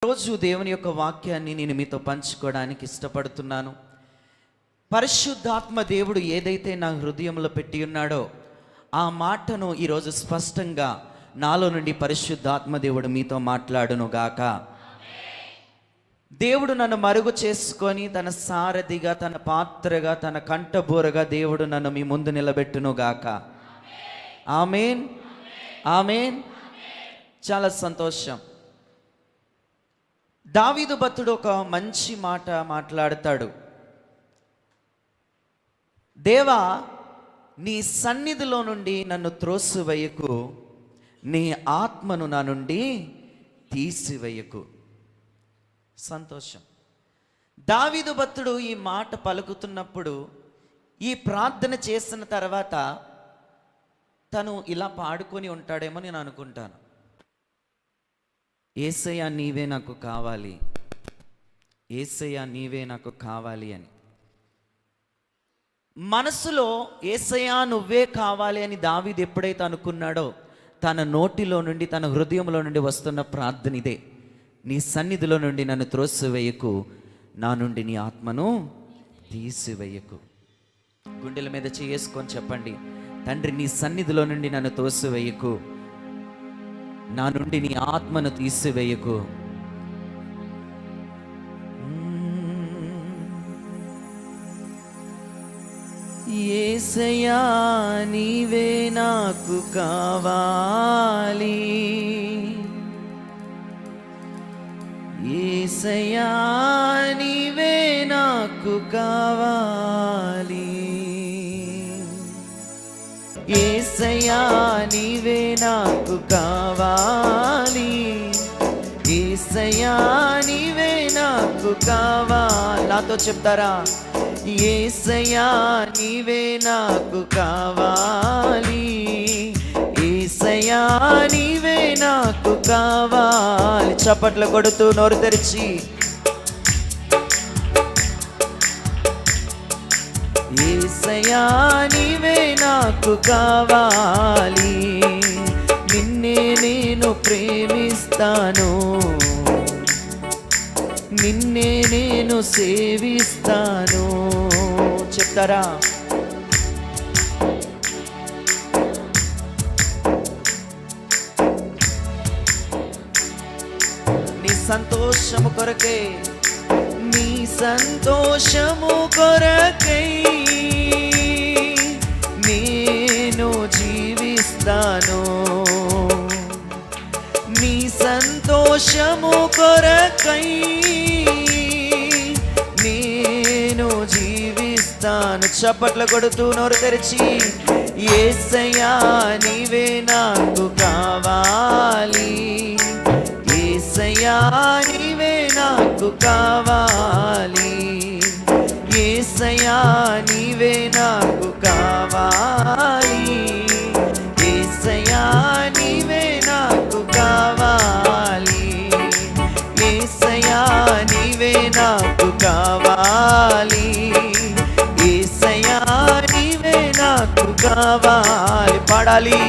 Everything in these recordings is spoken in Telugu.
రోజు దేవుని యొక్క వాక్యాన్ని నేను మీతో పంచుకోవడానికి ఇష్టపడుతున్నాను. పరిశుద్ధాత్మ దేవుడు ఏదైతే నా హృదయంలో పెట్టి ఉన్నాడో ఆ మాటను ఈరోజు స్పష్టంగా నాలో నుండి పరిశుద్ధాత్మ దేవుడు మీతో మాట్లాడును గాక. దేవుడు నన్ను మరుగు చేసుకొని తన సారథిగా, తన పాత్రగా, తన కంఠబూరగా దేవుడు నన్ను మీ ముందు నిలబెట్టును గాక. ఆమేన్, ఆమేన్. చాలా సంతోషం. దావీదు భక్తుడు ఒక మంచి మాట మాట్లాడతాడు. దేవా, నీ సన్నిధిలో నుండి నన్ను త్రోసివేయకు, నీ ఆత్మను నా నుండి తీసివేయకు. సంతోషం. దావీదు భక్తుడు ఈ మాట పలుకుతున్నప్పుడు, ఈ ప్రార్థన చేసిన తర్వాత తను ఇలా పాడుకొని ఉంటాడేమో నేను అనుకుంటాను. యేసయ్యా నీవే నాకు కావాలి, యేసయ్యా నీవే నాకు కావాలి అని. మనసులో యేసయ్యా నువ్వే కావాలి అని దావీదు ఎప్పుడైతే అనుకున్నాడో, తన నోటిలో నుండి, తన హృదయంలో నుండి వస్తున్న ప్రార్థన ఇదే: నీ సన్నిధిలో నుండి నన్ను త్రోసివేయకు, నా నుండి నీ ఆత్మను తీసివేయకు. గుండెల మీద చేసుకొని చెప్పండి, తండ్రి నీ సన్నిధిలో నుండి నన్ను త్రోసివేయకు, నా నుండి నీ ఆత్మను తీసివేయకు. యేసయ్యా నీవే నాకు కావాలి, యేసయ్యా నీవే నాకు కావాలి, యేసయ్యా నీవే నాకు కావాలి, యేసయ్యా నీవే నాకు కావాలి. నాతో చెప్తారా? యేసయ్యా నీవే నాకు కావాలి, యేసయ్యా నీవే నాకు కావాలి. చప్పట్లు కొడుతూ నోరు తెరిచి, యేసయ్యా నీవే నాకు కావాలి, నిన్నే నేను ప్రేమిస్తాను, నిన్నే నేను సేవిస్తాను. చెప్తారా? నీ సంతోషము కొరకే, నీ సంతోషము కొరకై నేను జీవిస్తాను, నీ సంతోషము కొరకై నేను జీవిస్తాను. చప్పట్లు కొడుతూ నోరు తెరిచి, యేసయ్యా నీవే నాకు కావాలి, యేసయ్యా నీవే నాకు కావాలి, యేసయ్యా నీవే నాకు కావాలి, యేసయ్యా నీవే నాకు కావాలి, యేసయ్యా నీవే నాకు కావాలి, యేసయ్యా నీవే నాకు కావాలి. పాడాలి.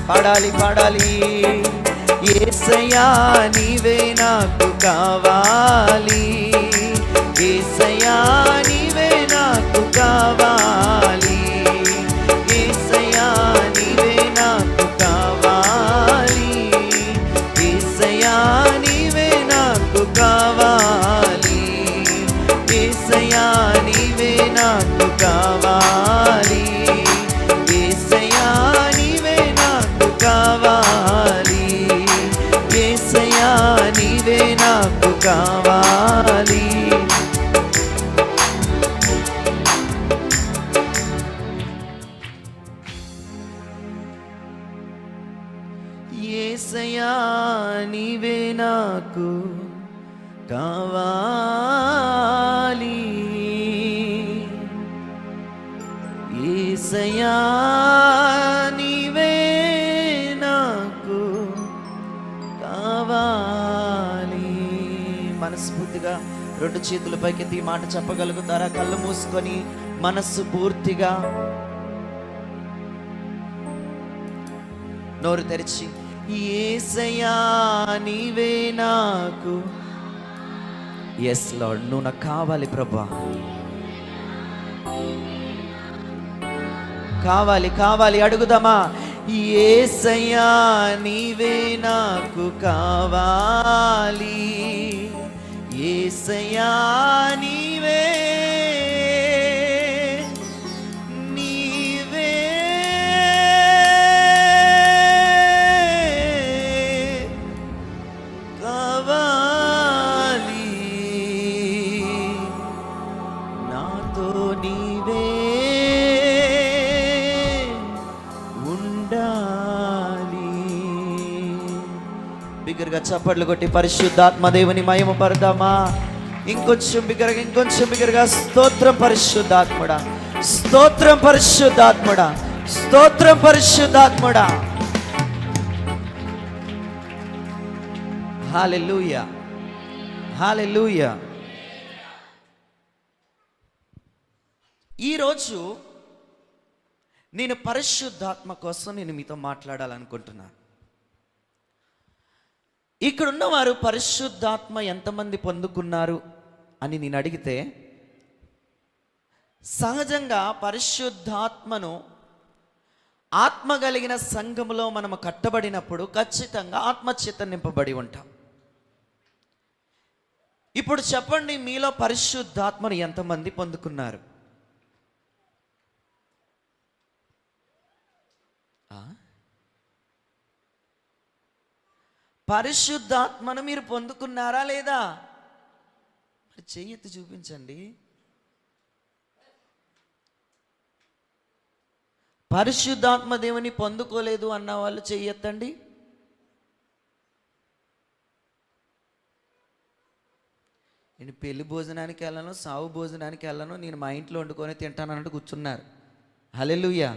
పాడాలి, పాడాలి. యేసయ్యా నీవే నాకు కావాలి, యేసయ్యా నీవే నాకు కావాలి, యేసయ్యా నీవే నాకు కావాలి, యేసయ్యా నీవే నాకు కావాలి, యేసయ్యా నీవే నాకు కావాలి, యేసయ్యా నీవే నాకు కావాలి, యేసయ్యా నీవే నాకు కావాలి. యేసయ్యా నీవే నాకు కావాలి, యేసయ్యా నీవే నాకు కావాలి. మనస్ఫూర్తిగా రెండు చేతుల పైకెత్తి మాట చెప్పగలుగుతారా? కళ్ళు మూసుకొని మనస్సు పూర్తిగా నోరు తెరిచి యేసయ్యా నీవే నాకు. ఎస్ లార్డ్, నువ్వు నాకు కావాలి ప్రభా, కావాలి కావాలి. అడుగుదామా? యేసయ్యా నీవే నాకు కావాలి, యేసయ్యా నీవే నీవే కావాలి, నాతో నీవే బిగ్గరగా చప్పట్లు కొట్టి పరిశుద్ధాత్మ దేవుని మహిమ పడదామా? ఇంకొంచెం బిగ్గరగా, ఇంకొంచెం బిగ్గరగా. స్తోత్రం పరిశుద్ధాత్ముడా, స్తోత్రం పరిశుద్ధాత్ముడా, స్తోత్రం పరిశుద్ధాత్ముడా. హల్లెలూయా, హల్లెలూయా. ఈరోజు నేను పరిశుద్ధాత్మ కోసం నేను మీతో మాట్లాడాలనుకుంటున్నాను. ఇక్కడున్న వారు పరిశుద్ధాత్మ ఎంతమంది పొందుకున్నారు అని నేను అడిగితే, సహజంగా పరిశుద్ధాత్మను ఆత్మ కలిగిన సంఘములో మనము కట్టబడినప్పుడు ఖచ్చితంగా ఆత్మచేత నింపబడి ఉంటాం. ఇప్పుడు చెప్పండి, మీలో పరిశుద్ధాత్మను ఎంతమంది పొందుకున్నారు? పరిశుద్ధాత్మను మీరు పొందుకున్నారా లేదా? మరి చెయ్యెత్తి చూపించండి. పరిశుద్ధాత్మ దేవుని పొందుకోలేదు అన్న వాళ్ళు చెయ్యెత్తండి. నేను పెళ్లి భోజనానికి వెళ్ళను, సావు భోజనానికి వెళ్ళను, నేను మా ఇంట్లో వండుకొని తింటాను అన్నట్టు కూర్చున్నారు. హల్లెలూయా,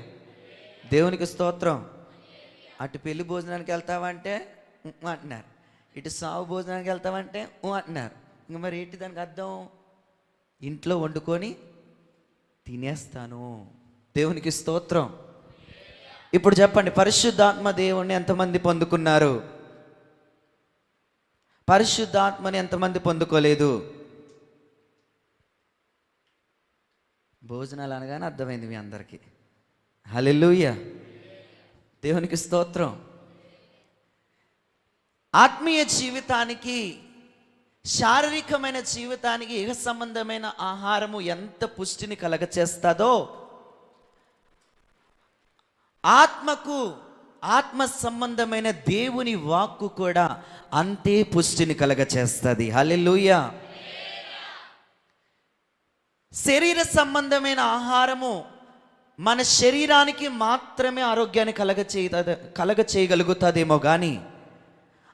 దేవునికి స్తోత్రం. అటు పెళ్లి భోజనానికి వెళ్తావంటే అంటున్నారు, ఇటు సావు భోజనానికి వెళ్తామంటే అంటున్నారు. ఇంక మరి ఏంటి దానికి అర్థం? ఇంట్లో వండుకొని తినేస్తాను. దేవునికి స్తోత్రం. ఇప్పుడు చెప్పండి, పరిశుద్ధాత్మ దేవుణ్ణి ఎంతమంది పొందుకున్నారు? పరిశుద్ధాత్మని ఎంతమంది పొందుకోలేదు? భోజనాలు అనగానే అర్థమైంది మీ అందరికీ. హల్లెలూయా, దేవునికి స్తోత్రం. ఆత్మీయ జీవితానికి, శారీరకమైన జీవితానికి ఇహ సంబంధమైన ఆహారము ఎంత పుష్టిని కలగచేస్తుందో, ఆత్మకు, ఆత్మ సంబంధమైన దేవుని వాక్కు కూడా అంతే పుష్టిని కలగచేస్తుంది. హల్లెలూయా. శరీర సంబంధమైన ఆహారము మన శరీరానికి మాత్రమే ఆరోగ్యాన్ని కలగచేయగలుగుతుందేమో కానీ,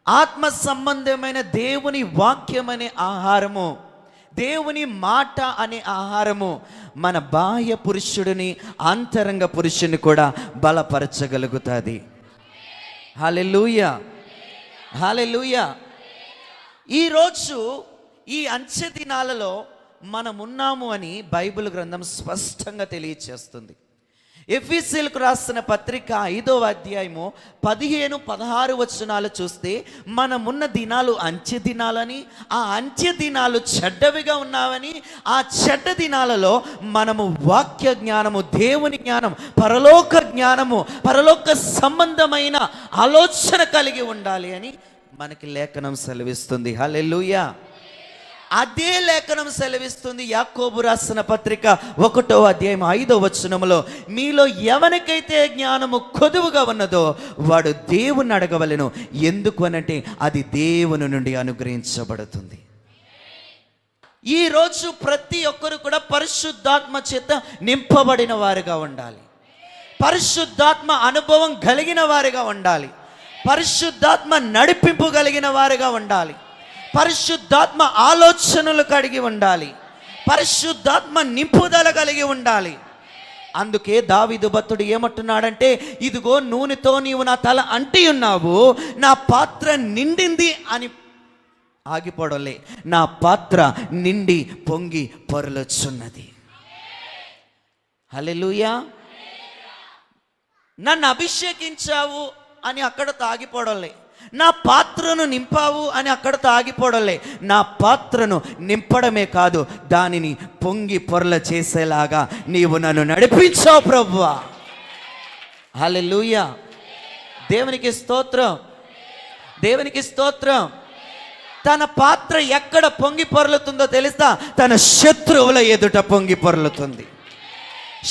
ఆత్మ సంబంధమైన దేవుని వాక్యం అనే ఆహారము, దేవుని మాట అనే ఆహారము మన బాహ్య పురుషుడిని, అంతరంగ పురుషుని కూడా బలపరచగలుగుతుంది. హల్లెలూయా, హల్లెలూయా. ఈరోజు ఈ అంచె దినాలలో మనమున్నాము అని బైబిల్ గ్రంథం స్పష్టంగా తెలియచేస్తుంది. ఎఫెసీయులకు రాసిన పత్రిక 5వ అధ్యాయము 15-16 వచనాలు చూస్తే, మనమున్న దినాలు అంచె దినాలని, ఆ అంచె దినాలు చెడ్డవిగా ఉన్నావని, ఆ చెడ్డ దినాలలో మనము వాక్య జ్ఞానము, దేవుని జ్ఞానం, పరలోక జ్ఞానము, పరలోక సంబంధమైన ఆలోచన కలిగి ఉండాలి అని మనకి లేఖనం సెలవిస్తుంది. హల్లెలూయా. అదే లేఖనం సెలవిస్తుంది యాకోబు రాసిన పత్రిక 1వ అధ్యాయం 5వ వచనములో, మీలో ఎవరికైతే జ్ఞానము కొదువుగా ఉన్నదో వాడు దేవుని అడగవలెను, ఎందుకు అనంటే అది దేవుని నుండి అనుగ్రహించబడుతుంది. ఈరోజు ప్రతి ఒక్కరు కూడా పరిశుద్ధాత్మ చేత నింపబడిన వారుగా ఉండాలి, పరిశుద్ధాత్మ అనుభవం కలిగిన వారుగా ఉండాలి, పరిశుద్ధాత్మ నడిపింపు కలిగిన వారుగా ఉండాలి, పరిశుద్ధాత్మ ఆలోచనలు కలిగి ఉండాలి, పరిశుద్ధాత్మ నింపుదల కలిగి ఉండాలి. అందుకే దావీదు భక్తుడు ఏమంటున్నాడంటే, ఇదిగో నూనెతో నీవు నా తల అంటి ఉన్నావు, నా పాత్ర నిండింది అని ఆగిపోవడంలే, నా పాత్ర నిండి పొంగి పొరలొచ్చున్నది. హల్లెలూయా. నన్ను అభిషేకించావు అని అక్కడతో ఆగిపోవడంలే, నా పాత్రను నింపావు అని అక్కడతో ఆగిపోవడంలే. నా పాత్రను నింపడమే కాదు, దానిని పొంగి పొరల చేసేలాగా నీవు నన్ను నడిపించావు ప్రభువా. హల్లెలూయా. దేవునికి స్తోత్రం, దేవునికి స్తోత్రం. తన పాత్ర ఎక్కడ పొంగి పొరలుతుందో తెలుసా? తన శత్రువుల ఎదుట పొంగి పొరలుతుంది.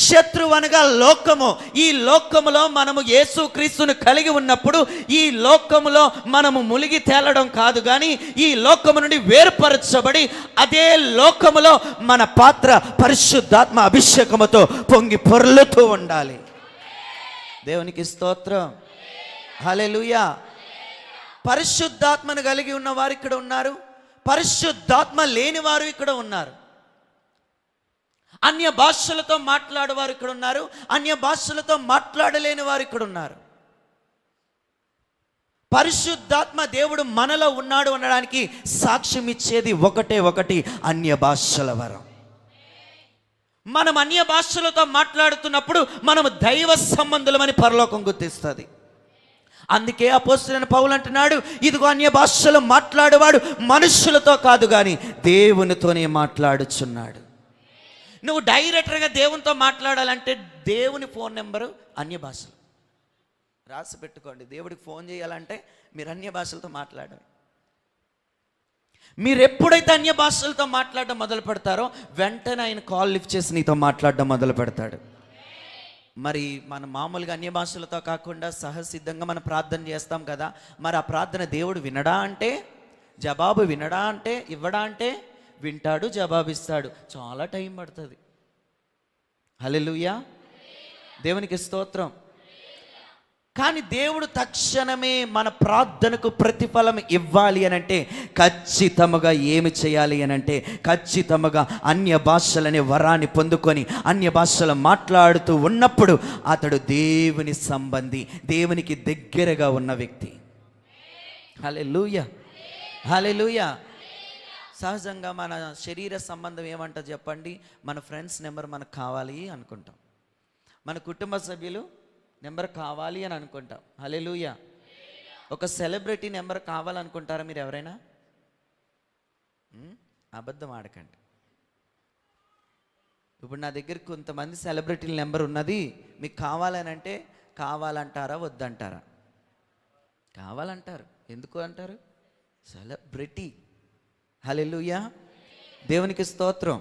శత్రువు అనగా లోకము. ఈ లోకములో మనము యేసుక్రీస్తును కలిగి ఉన్నప్పుడు ఈ లోకములో మనము మునిగి తేలడం కాదు, కానీ ఈ లోకము నుండి వేరుపరచబడి అదే లోకములో మన పాత్ర పరిశుద్ధాత్మ అభిషేకముతో పొంగి పొర్లుతూ ఉండాలి. దేవునికి స్తోత్రం, హల్లెలూయా. పరిశుద్ధాత్మను కలిగి ఉన్న వారు ఇక్కడ ఉన్నారు, పరిశుద్ధాత్మ లేని వారు ఇక్కడ ఉన్నారు. అన్య భాషలతో మాట్లాడేవారు ఇక్కడ ఉన్నారు, అన్య భాషలతో మాట్లాడలేని వారు ఇక్కడ ఉన్నారు. పరిశుద్ధాత్మ దేవుడు మనలో ఉన్నాడు అనడానికి సాక్ష్యం ఇచ్చేది ఒకటి, అన్య భాషల వరం. మనం అన్య భాషలతో మాట్లాడుతున్నప్పుడు మనము దైవ సంబంధులమని పరలోకం గుర్తిస్తుంది. అందుకే అపోస్తలుడైన పౌలు అంటున్నాడు, ఇదిగో అన్య భాషలో మాట్లాడేవాడు మనుషులతో కాదు కానీ దేవునితోనే మాట్లాడుచున్నాడు. నువ్వు డైరెక్టర్గా దేవునితో మాట్లాడాలంటే దేవుని ఫోన్ నెంబరు అన్య భాషలు రాసి పెట్టుకోండి. దేవుడికి ఫోన్ చేయాలంటే మీరు అన్య భాషలతో మాట్లాడాలి. మీరు ఎప్పుడైతే అన్య భాషలతో మాట్లాడడం మొదలు పెడతారో వెంటనే ఆయన కాల్ లిఫ్ట్ చేసి నీతో మాట్లాడడం మొదలు పెడతాడు. మరి మన మామూలుగా అన్య భాషలతో కాకుండా సహసిద్ధంగా మనం ప్రార్థన చేస్తాం కదా, మరి ఆ ప్రార్థన దేవుడు వినడా అంటే, జవాబు వినడా అంటే, ఇవ్వడా అంటే వింటాడు, జవాబిస్తాడు. చాలా టైం పడుతుంది. హల్లెలూయా, దేవునికి స్తోత్రం. కానీ దేవుడు తక్షణమే మన ప్రార్థనకు ప్రతిఫలం ఇవ్వాలి అని అంటే ఖచ్చితంగా ఏమి చేయాలి అని అంటే, ఖచ్చితంగా అన్య భాషలనే వరాన్ని పొందుకొని అన్య భాషలు మాట్లాడుతూ ఉన్నప్పుడు అతడు దేవుని సంబంధి, దేవునికి దగ్గరగా ఉన్న వ్యక్తి. హల్లెలూయా, హల్లెలూయా. సహజంగా మన శరీర సంబంధం ఏమంటారు చెప్పండి? మన ఫ్రెండ్స్ నెంబర్ మనకు కావాలి అనుకుంటాం, మన కుటుంబ సభ్యులు నెంబర్ కావాలి అని అనుకుంటాం. హల్లెలూయా. ఒక సెలబ్రిటీ నెంబర్ కావాలనుకుంటారా మీరు ఎవరైనా? అబద్ధం ఆడకండి. ఇప్పుడు నా దగ్గర కొంతమంది సెలబ్రిటీల నెంబర్ ఉన్నది, మీకు కావాలని అంటే కావాలంటారా వద్దంటారా? కావాలంటారు. ఎందుకు అంటారు? సెలబ్రిటీ. హల్లెలూయా, దేవునికి స్తోత్రం.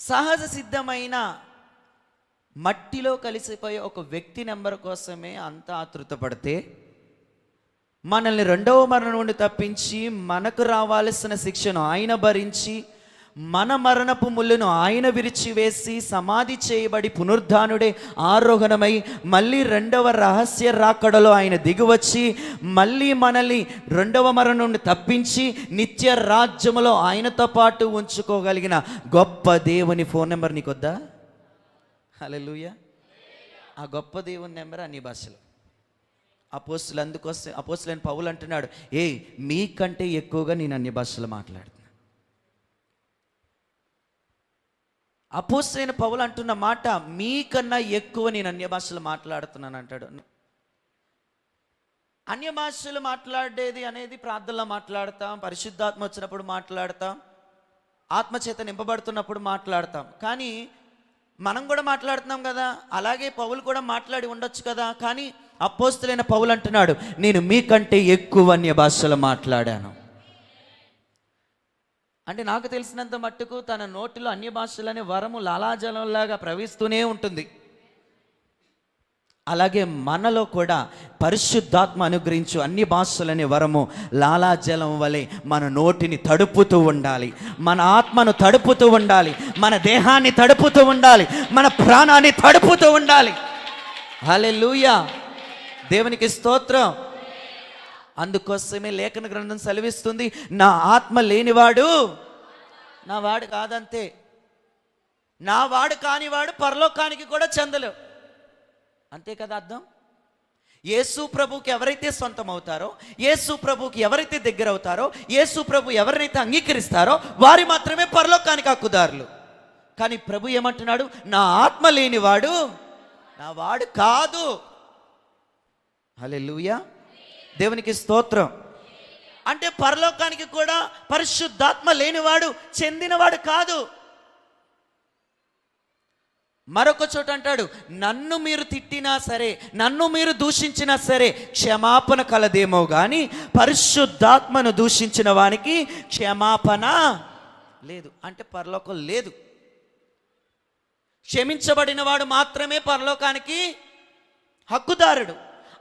సహజ సిద్ధమైన మట్టిలో కలిసిపోయే ఒక వ్యక్తి నెంబర్ కోసమే అంత ఆతృత పడితే, మనల్ని రెండవ మరణం నుండి తప్పించి మనకు రావాల్సిన శిక్షను ఆయన భరించి మన మరణపు ముళ్ళును ఆయన విరిచివేసి సమాధి చేయబడి పునరుద్ధానుడే ఆరోహణమై మళ్ళీ రెండవ రహస్య రాకడలో ఆయన దిగివచ్చి మళ్ళీ మనల్ని రెండవ మరణం నుండి తప్పించి నిత్య రాజ్యములో ఆయనతో పాటు ఉంచుకోగలిగిన గొప్ప దేవుని ఫోన్ నెంబర్ నీకొద్దా? హల్లెలూయా. ఆ గొప్ప దేవుని నెంబర్ అన్ని భాషలు. అపోస్తులు అందుకోసం అపోస్తులైన పౌలు అంటున్నాడు, మీకంటే ఎక్కువగా నేను అన్ని భాషలు మాట్లాడుతున్నా. అపోస్తలుడైన పౌలు అంటున్న మాట, మీకన్నా ఎక్కువ నేను అన్య భాషలు మాట్లాడుతున్నాను అంటాడు. అన్య భాషలు మాట్లాడేది అనేది ప్రార్థనలో మాట్లాడతాం, పరిశుద్ధాత్మ వచ్చినప్పుడు మాట్లాడతాం, ఆత్మచేత నింపబడుతున్నప్పుడు మాట్లాడతాం. కానీ మనం కూడా మాట్లాడుతున్నాం కదా, అలాగే పౌలు కూడా మాట్లాడి ఉండొచ్చు కదా. కానీ అపోస్తలుడైన పౌలు అంటున్నాడు, నేను మీకంటే ఎక్కువ అన్య భాషలు మాట్లాడాను. అంటే నాకు తెలిసినంత మట్టుకు తన నోటిలో అన్య భాషలనే వరము లాలాజలంలాగా ప్రవహిస్తూనే ఉంటుంది. అలాగే మనలో కూడా పరిశుద్ధాత్మ అనుగ్రహించు అన్ని భాషలనే వరము లాలాజలం వలె మన నోటిని తడుపుతూ ఉండాలి, మన ఆత్మను తడుపుతూ ఉండాలి, మన దేహాన్ని తడుపుతూ ఉండాలి, మన ప్రాణాన్ని తడుపుతూ ఉండాలి. హల్లెలూయా, దేవునికి స్తోత్రం. అందుకోసమే లేఖన గ్రంథం సెలవిస్తుంది, నా ఆత్మ లేనివాడు నా వాడు కాదంతే, నా వాడు కానివాడు పరలోకానికి కూడా చెందలేవు. అంతే కదా అర్థం. యేసు ప్రభుకి ఎవరైతే సొంతం అవుతారో, యేసు ప్రభుకి ఎవరైతే దగ్గర అవుతారో, యేసు ప్రభు ఎవరినైతే అంగీకరిస్తారో వారి మాత్రమే పరలోకానికి హక్కుదారులు. కానీ ప్రభు ఏమంటున్నాడు? నా ఆత్మ లేనివాడు నా వాడు కాదు. హల్లెలూయా, దేవునికి స్తోత్రం. అంటే పరలోకానికి కూడా పరిశుద్ధాత్మ లేనివాడు, చెందినవాడు కాదు. మరొక చోట అంటాడు, నన్ను మీరు తిట్టినా సరే, నన్ను మీరు దూషించినా సరే క్షమాపణ కలదేమో కానీ పరిశుద్ధాత్మను దూషించిన వానికి క్షమాపణ లేదు. అంటే పరలోకం లేదు. క్షమించబడిన వాడు మాత్రమే పరలోకానికి హక్కుదారుడు.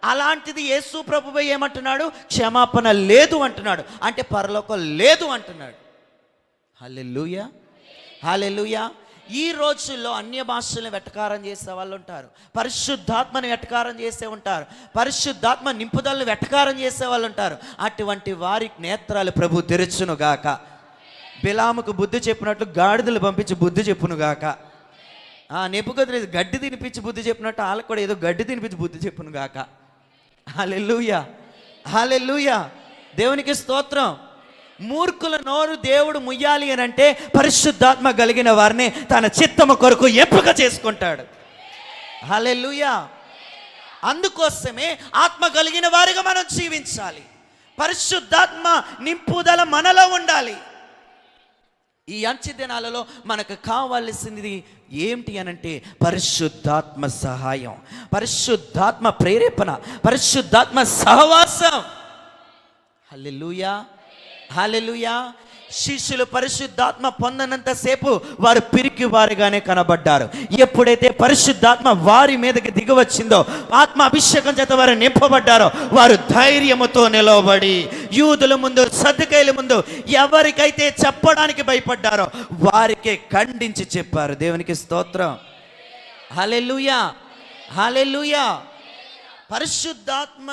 అలాంటిది యేసు ప్రభువే ఏమంటున్నాడు? క్షమాపణ లేదు అంటున్నాడు. అంటే పరలోకం లేదు అంటున్నాడు. హల్లెలూయా, హల్లెలూయా. ఈ రోజుల్లో అన్య భాషలను వెటకారం చేసే వాళ్ళు ఉంటారు, పరిశుద్ధాత్మని వెటకారం చేసే ఉంటారు, పరిశుద్ధాత్మ నింపుదలను వెటకారం చేసే వాళ్ళు ఉంటారు. అటువంటి వారి నేత్రాలు ప్రభు తెరచునుగాక. బిలాముకు బుద్ధి చెప్పినట్లు గాడిదలు పంపించి బుద్ధి చెప్పునుగాక. నెబుకద్నెజరు గడ్డి తినిపించి బుద్ధి చెప్పినట్టు వాళ్ళకు కూడా ఏదో గడ్డి తినిపించి బుద్ధి చెప్పునుగాక. హల్లెలూయా, హల్లెలూయా, దేవునికి స్తోత్రం. మూర్ఖుల నోరు దేవుడు ముయ్యాలి అని అంటే పరిశుద్ధాత్మ కలిగిన వారిని తన చిత్తము కొరకు ఎంపిక చేసుకుంటాడు. హల్లెలూయా. అందుకోసమే ఆత్మ కలిగిన వారిగా మనం జీవించాలి. పరిశుద్ధాత్మ నింపుదల మనలో ఉండాలి. ఈ అంచె దినాలలో మనకు కావాల్సింది ఏమిటి అనంటే పరిశుద్ధాత్మ సహాయం, పరిశుద్ధాత్మ ప్రేరేపణ, పరిశుద్ధాత్మ సహవాసం. హల్లెలూయా, హల్లెలూయా. శిష్యులు పరిశుద్ధాత్మ పొందనంతసేపు వారు పిరికి వారిగానే కనబడ్డారు. ఎప్పుడైతే పరిశుద్ధాత్మ వారి మీదకి దిగవచ్చిందో, ఆత్మ అభిషేకం చేత వారు నింపబడ్డారో, వారు ధైర్యముతో నిలవబడి యూదుల ముందు, సద్దుకైల ముందు ఎవరికైతే చెప్పడానికి భయపడ్డారో వారికే ఖండించి చెప్పారు. దేవునికి స్తోత్రం. హల్లెలూయా, హల్లెలూయా. పరిశుద్ధాత్మ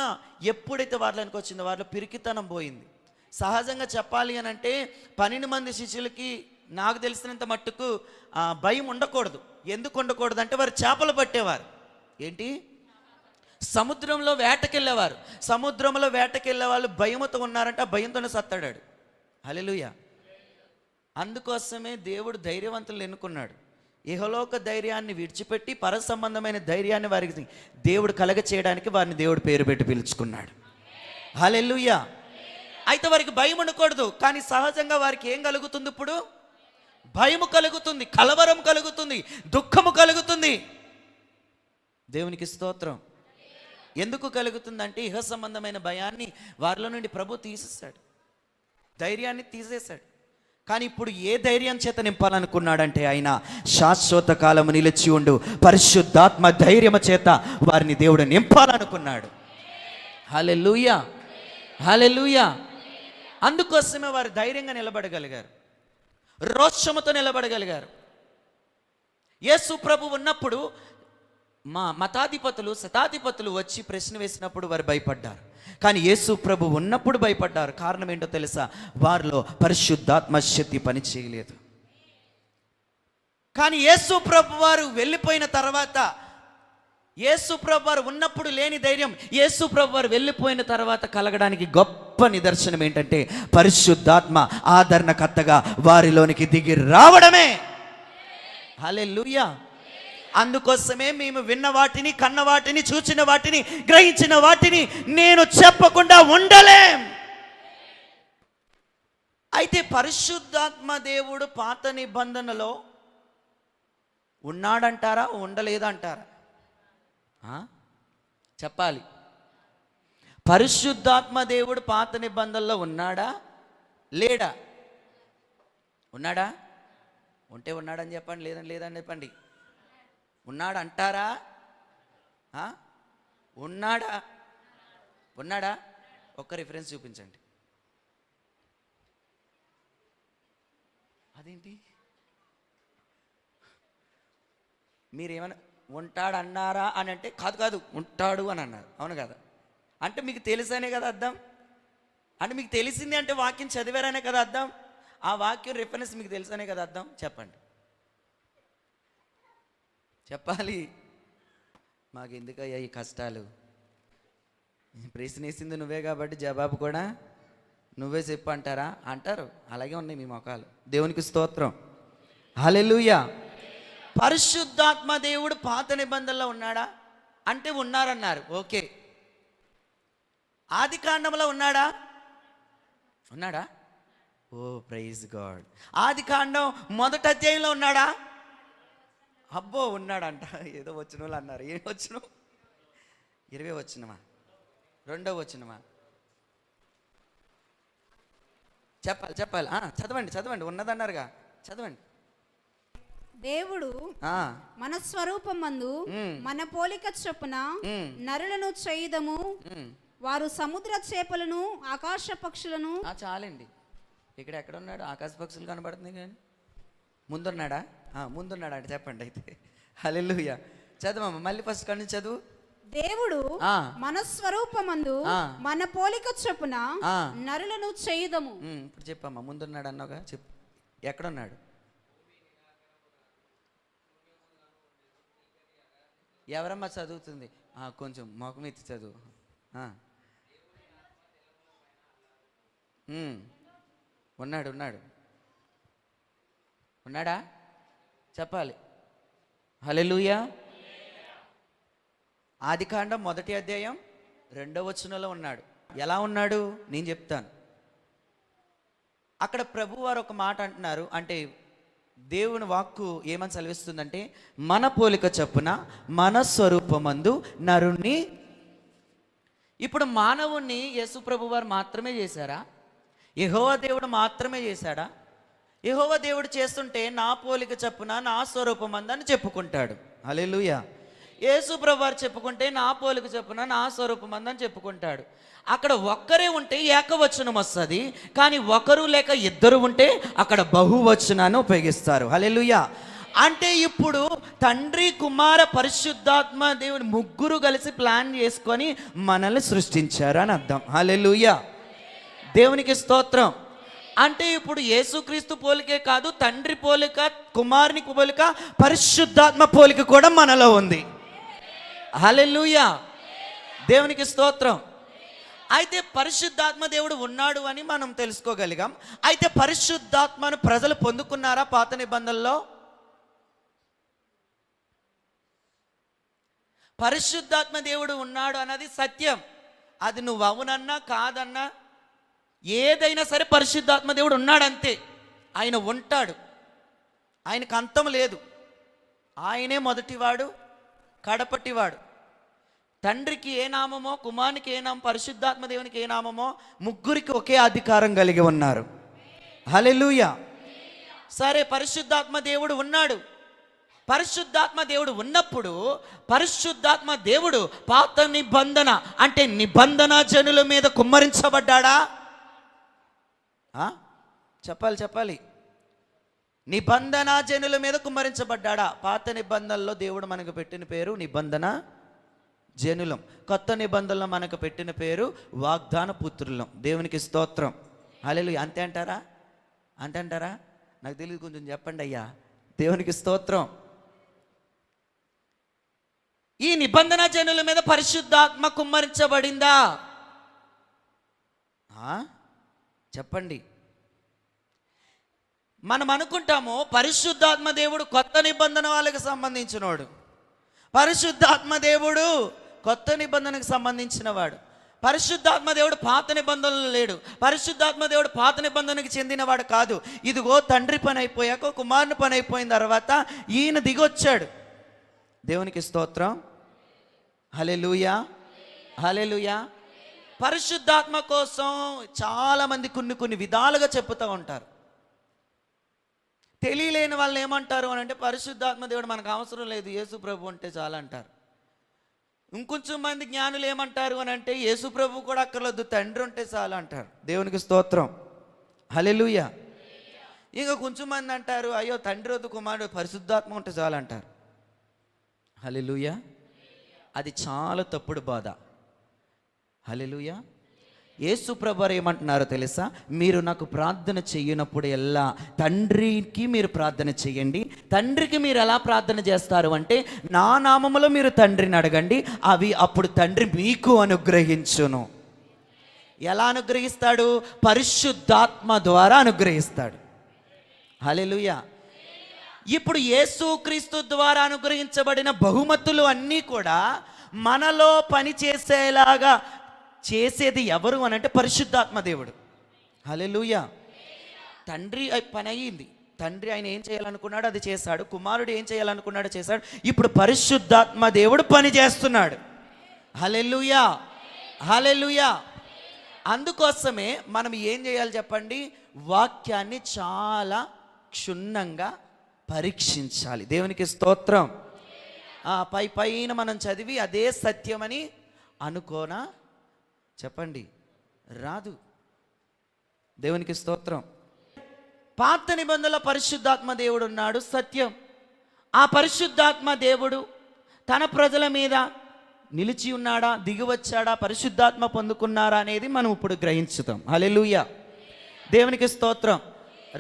ఎప్పుడైతే వారిలోనికి వచ్చిందో వారిలో పిరికితనం పోయింది. సహజంగా చెప్పాలి అని అంటే 12 మంది శిష్యులకి నాకు తెలిసినంత మట్టుకు భయం ఉండకూడదు. ఎందుకు ఉండకూడదు అంటే వారు చేపలు పట్టేవారు. ఏంటి? సముద్రంలో వేటకెళ్ళేవారు. సముద్రంలో వేటకెళ్ళే వాళ్ళు భయముతో ఉన్నారంటే ఆ భయంతోనే సత్తాడాడు. హల్లెలూయా. అందుకోసమే దేవుడు ధైర్యవంతులను ఎన్నుకున్నాడు. ఇహలోక ధైర్యాన్ని విడిచిపెట్టి పర సంబంధమైన ధైర్యాన్ని వారికి దేవుడు కలగ చేయడానికి వారిని దేవుడు పేరు పెట్టి పిలుచుకున్నాడు. హల్లెలూయా. అయితే వారికి భయం ఉండకూడదు, కానీ సహజంగా వారికి ఏం కలుగుతుంది? ఇప్పుడు భయము కలుగుతుంది, కలవరం కలుగుతుంది, దుఃఖము కలుగుతుంది. దేవునికి స్తోత్రం. ఎందుకు కలుగుతుందంటే ఇహ సంబంధమైన భయాన్ని వారిలో నుండి ప్రభు తీసేశాడు, ధైర్యాన్ని తీసేశాడు. కానీ ఇప్పుడు ఏ ధైర్యం చేత నింపాలనుకున్నాడంటే ఆయన శాశ్వత కాలము నిలిచి ఉండు పరిశుద్ధాత్మ ధైర్యము చేత వారిని దేవుడు నింపాలనుకున్నాడు. హల్లెలూయా, హల్లెలూయా. అందుకోసమే వారు ధైర్యంగా నిలబడగలిగారు, రోషముతో నిలబడగలిగారు. యేసు ప్రభు ఉన్నప్పుడు మతాధిపతులు, శతాధిపతులు వచ్చి ప్రశ్న వేసినప్పుడు వారు భయపడ్డారు. కానీ యేసు ప్రభు ఉన్నప్పుడు భయపడ్డారు. కారణం ఏంటో తెలుసా? వారిలో పరిశుద్ధాత్మ శక్తి పని చేయలేదు. కానీ యేసు ప్రభు వారు వెళ్ళిపోయిన తర్వాత, యేసు ప్రభు వారు ఉన్నప్పుడు లేని ధైర్యం యేసు ప్రభు వారు వెళ్ళిపోయిన తర్వాత కలగడానికి గొప్ప నిదర్శనం ఏంటంటే పరిశుద్ధాత్మ ఆదరణకర్తగా వారిలోనికి దిగి రావడమే. హల్లెలూయా. అందుకోసమే మేము విన్న వాటిని, కన్న వాటిని, చూచిన వాటిని, గ్రహించిన వాటిని నేను చెప్పకుండా ఉండలేం. అయితే పరిశుద్ధాత్మ దేవుడు పాత నిబంధనలో ఉన్నాడంటారా, ఉండలేదంటారా? చెప్పాలి. పరిశుద్ధాత్మ దేవుడు పాత నిబంధనలో ఉన్నాడా, లేడా? ఉన్నాడా? ఉంటే ఉన్నాడని చెప్పండి, లేదని లేదని చెప్పండి. ఉన్నాడు అంటారా? ఉన్నాడా? ఉన్నాడా? ఒక్క రిఫరెన్స్ చూపించండి. అదేంటి మీరేమన్నా ఉంటాడన్నారా అని అంటే కాదు కాదు ఉంటాడు అని అన్నారు. అవును కదా? అంటే మీకు తెలుసనే కదా అర్థం. అంటే మీకు తెలిసింది అంటే వాక్యం చదివారనే కదా అర్థం. ఆ వాక్యం రిఫరెన్స్ మీకు తెలుసనే కదా అర్థం. చెప్పండి, చెప్పాలి. మాకు ఎందుకయ్యా ఈ కష్టాలు? ప్రశ్న వేసింది నువ్వే కాబట్టి జవాబు కూడా నువ్వే చెప్పు అంటారా? అంటారు. అలాగే ఉన్నాయి మీ మొఖాలు. దేవునికి స్తోత్రం. హల్లెలూయా. పరిశుద్ధాత్మ దేవుడు పాత నిబంధనలో ఉన్నాడా అంటే ఉన్నారన్నారు, ఓకే. ఆది కాండంలో ఉన్నాడా? ఉన్నాడా? ఓ ప్రైజ్ గాడ్. ఆది కాండం మొదటి అధ్యాయంలో ఉన్నాడా? అబ్బో ఉన్నాడంట. ఏదో వచ్చిన వాళ్ళు అన్నారు. ఏం వచ్చిన? 20 వచ్చినమా? 2వ వచ్చినమా? చెప్పాలి చదవండి ఉన్నదన్నారుగా, చదవండి. దేవుడు మన స్వరూపమందు మన పోలిక చొప్పున నరులను చేయుదము, వారు సముద్ర చేపలను ఆకాశ పక్షులను. చాలండి. ఇక్కడ ఎక్కడ ఉన్నాడు? ఆకాశ పక్షులు కనబడుతుంది కానీ ముందున్నాడా? ముందున్నాడా అంటే చెప్పండి అయితే. హల్లెలూయా. చదవమ్మా, మళ్ళీ ఫస్ట్ కాడి నుంచి చదువు. దేవుడు మన స్వరూపమందు మన పోలిక చొప్పున నరులను చేయుదము. ఇప్పుడు చెప్పమ్మా, ముందున్నాడు అన్నావుగా, చెప్పు. ఎక్కడున్నాడు? ఎవరమ్మా చదువుతుంది? కొంచెం మొఖం ఎత్తి చదువు. ఉన్నాడా? చెప్పాలి. హల్లెలూయా. ఆదికాండం 1వ అధ్యాయం 2వ వచనంలో ఉన్నాడు. ఎలా ఉన్నాడు నేను చెప్తాను. అక్కడ ప్రభువారు ఒక మాట అంటున్నారు. అంటే దేవుని వాక్కు ఏమని సెలవిస్తుందంటే, మన పోలిక చొప్పున మన స్వరూపమందు నరుణ్ణి. ఇప్పుడు మానవుణ్ణి యేసు ప్రభువారు మాత్రమే చేశారా? యెహోవా దేవుడు మాత్రమే చేశాడా? యెహోవా దేవుడు చేస్తుంటే నా పోలిక చొప్పున నా స్వరూపమందు అని చెప్పుకుంటాడు. హల్లెలూయా. యేసు ప్రభువారు చెప్పుకుంటే నా పోలిక చొప్పున నా స్వరూపమందు అని చెప్పుకుంటాడు. అక్కడ ఒక్కరే ఉంటే ఏకవచనం వస్తుంది, కానీ ఒకరు లేక ఇద్దరు ఉంటే అక్కడ బహువచనాన్ని ఉపయోగిస్తారు. హల్లెలూయా. అంటే ఇప్పుడు తండ్రి, కుమార, పరిశుద్ధాత్మ దేవుడు ముగ్గురు కలిసి ప్లాన్ చేసుకొని మనల్ని సృష్టించారు అని అర్థం. హల్లెలూయా. దేవునికి స్తోత్రం. అంటే ఇప్పుడు యేసుక్రీస్తు పోలికే కాదు, తండ్రి పోలిక, కుమారుని పోలిక, పరిశుద్ధాత్మ పోలిక కూడా మనలో ఉంది. హల్లెలూయా. దేవునికి స్తోత్రం. అయితే పరిశుద్ధాత్మ దేవుడు ఉన్నాడు అని మనం తెలుసుకోగలిగాం. అయితే పరిశుద్ధాత్మను ప్రజలు పొందుకున్నారా పాత నిబంధనలో? పరిశుద్ధాత్మ దేవుడు ఉన్నాడు అన్నది సత్యం. అది నువ్వు అవునన్నా కాదన్నా ఏదైనా సరే పరిశుద్ధాత్మ దేవుడు ఉన్నాడు అంతే. ఆయన ఉంటాడు, ఆయనకు అంతం లేదు. ఆయనే మొదటివాడు, కడపటివాడు. తండ్రికి ఏ నామమో, కుమారునికి ఏ నామం, పరిశుద్ధాత్మ దేవునికి ఏ నామమో, ముగ్గురికి ఒకే అధికారం కలిగి ఉన్నారు. హల్లెలూయా. సరే, పరిశుద్ధాత్మ దేవుడు ఉన్నాడు. పరిశుద్ధాత్మ దేవుడు ఉన్నప్పుడు పరిశుద్ధాత్మ దేవుడు పాత నిబంధన అంటే నిబంధన జనుల మీద కుమ్మరించబడ్డాడా? చెప్పాలి. నిబంధన జనుల మీద కుమ్మరించబడ్డాడా? పాత నిబంధనలో దేవుడు మనకు పెట్టిన పేరు నిబంధన జనులం. కొత్త నిబంధనలో మనకు పెట్టిన పేరు వాగ్దాన పుత్రులం. దేవునికి స్తోత్రం. హల్లెలూయా. అంతే అంటారా? నాకు తెలియదు, కొంచెం చెప్పండి అయ్యా. దేవునికి స్తోత్రం. ఈ నిబంధన జనుల మీద పరిశుద్ధాత్మ కుమ్మరించబడిందా? చెప్పండి. మనం అనుకుంటాము పరిశుద్ధాత్మ దేవుడు కొత్త నిబంధన వాళ్ళకి సంబంధించినవాడు, పరిశుద్ధాత్మ దేవుడు కొత్త నిబంధనకు సంబంధించిన వాడు, పరిశుద్ధాత్మ దేవుడు పాత నిబంధనలు లేడు, పరిశుద్ధాత్మ దేవుడు పాత నిబంధనకు చెందినవాడు కాదు. ఇదిగో తండ్రి పని అయిపోయాక కుమారుని పని అయిపోయిన తర్వాత ఈయన దిగొచ్చాడు. దేవునికి స్తోత్రం. హల్లెలూయా. పరిశుద్ధాత్మ కోసం చాలామంది కొన్ని విధాలుగా చెప్తూ ఉంటారు. తెలియలేని వాళ్ళు ఏమంటారు అని అంటే, పరిశుద్ధాత్మ దేవుడు మనకు అవసరం లేదు, యేసు ప్రభు ఉంటే చాలా అంటారు. ఇంకొంచెం మంది జ్ఞానులు ఏమంటారు అని అంటే, యేసు ప్రభు కూడా అక్కర్లేదు, తండ్రి ఉంటే చాలా అంటారు. దేవునికి స్తోత్రం. హల్లెలూయా. ఇంకా కొంచెం మంది అంటారు, అయ్యో తండ్రి వద్దు, కుమారుడు, పరిశుద్ధాత్మ ఉంటే చాలా అంటారు. హల్లెలూయా. అది చాలా తప్పుడు బోధ. హల్లెలూయా. యేసు ప్రభువారు ఏమంటున్నారో తెలుసా? మీరు నాకు ప్రార్థన చేయనప్పుడు ఎల్లా తండ్రికి మీరు ప్రార్థన చేయండి. తండ్రికి మీరు ఎలా ప్రార్థన చేస్తారు అంటే, నా నామములో మీరు తండ్రిని అడగండి, అవి అప్పుడు తండ్రి మీకు అనుగ్రహించును. ఎలా అనుగ్రహిస్తాడు? పరిశుద్ధాత్మ ద్వారా అనుగ్రహిస్తాడు. హల్లెలూయా. ఇప్పుడు యేసుక్రీస్తు ద్వారా అనుగ్రహించబడిన బహుమతులు అన్నీ కూడా మనలో పని చేసేలాగా చేసేది ఎవరు అని అంటే పరిశుద్ధాత్మ దేవుడు. హల్లెలూయా. తండ్రి పని అయ్యింది, తండ్రి ఆయన ఏం చేయాలనుకున్నాడు అది చేశాడు, కుమారుడు ఏం చేయాలనుకున్నాడు చేశాడు, ఇప్పుడు పరిశుద్ధాత్మ దేవుడు పని చేస్తున్నాడు. హల్లెలూయా, హల్లెలూయా. అందుకోసమే మనం ఏం చేయాలి చెప్పండి, వాక్యాన్ని చాలా క్షుణ్ణంగా పరీక్షించాలి. దేవునికి స్తోత్రం. పైన మనం చదివి అదే సత్యమని అనుకోనా చెప్పండి, రాదు. దేవునికి స్తోత్రం. పాత నిబంధనలో పరిశుద్ధాత్మ దేవుడు ఉన్నాడు, సత్యం. ఆ పరిశుద్ధాత్మ దేవుడు తన ప్రజల మీద నిలిచి ఉన్నాడా, దిగి వచ్చాడా, పరిశుద్ధాత్మ పొందుకున్నారా అనేది మనం ఇప్పుడు గ్రహించుతాం. హల్లెలూయా, దేవునికి స్తోత్రం.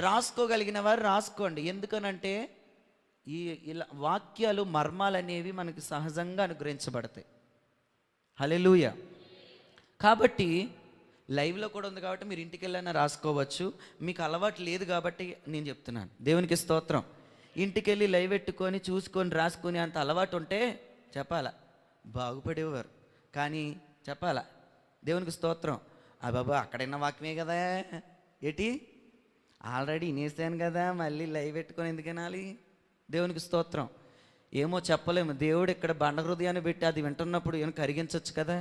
రాసుకోగలిగిన వారు రాసుకోండి. ఎందుకనంటే ఇలా వాక్యాలు మర్మాలు అనేవి మనకి సహజంగా అనుగ్రహించబడతాయి. హల్లెలూయా. కాబట్టి లైవ్లో కూడా ఉంది కాబట్టి మీరు ఇంటికి వెళ్ళైనా రాసుకోవచ్చు. మీకు అలవాటు లేదు కాబట్టి నేను చెప్తున్నాను. దేవునికి స్తోత్రం. ఇంటికి వెళ్ళి లైవ్ పెట్టుకొని చూసుకొని రాసుకొని అంత అలవాటు ఉంటే చెప్పాలా బాగుపడేవారు, కానీ చెప్పాలా దేవునికి స్తోత్రం. బాబా అక్కడైనా వాక్యమే కదా, ఏటి ఆల్రెడీ వినేసాను కదా, మళ్ళీ లైవ్ పెట్టుకొని ఎందుకు వినాలి? దేవునికి స్తోత్రం. ఏమో చెప్పలేము, దేవుడు ఇక్కడ బండ హృదయాన్ని పెట్టి అది వింటున్నప్పుడు ఏమైనా కరిగించవచ్చు కదా.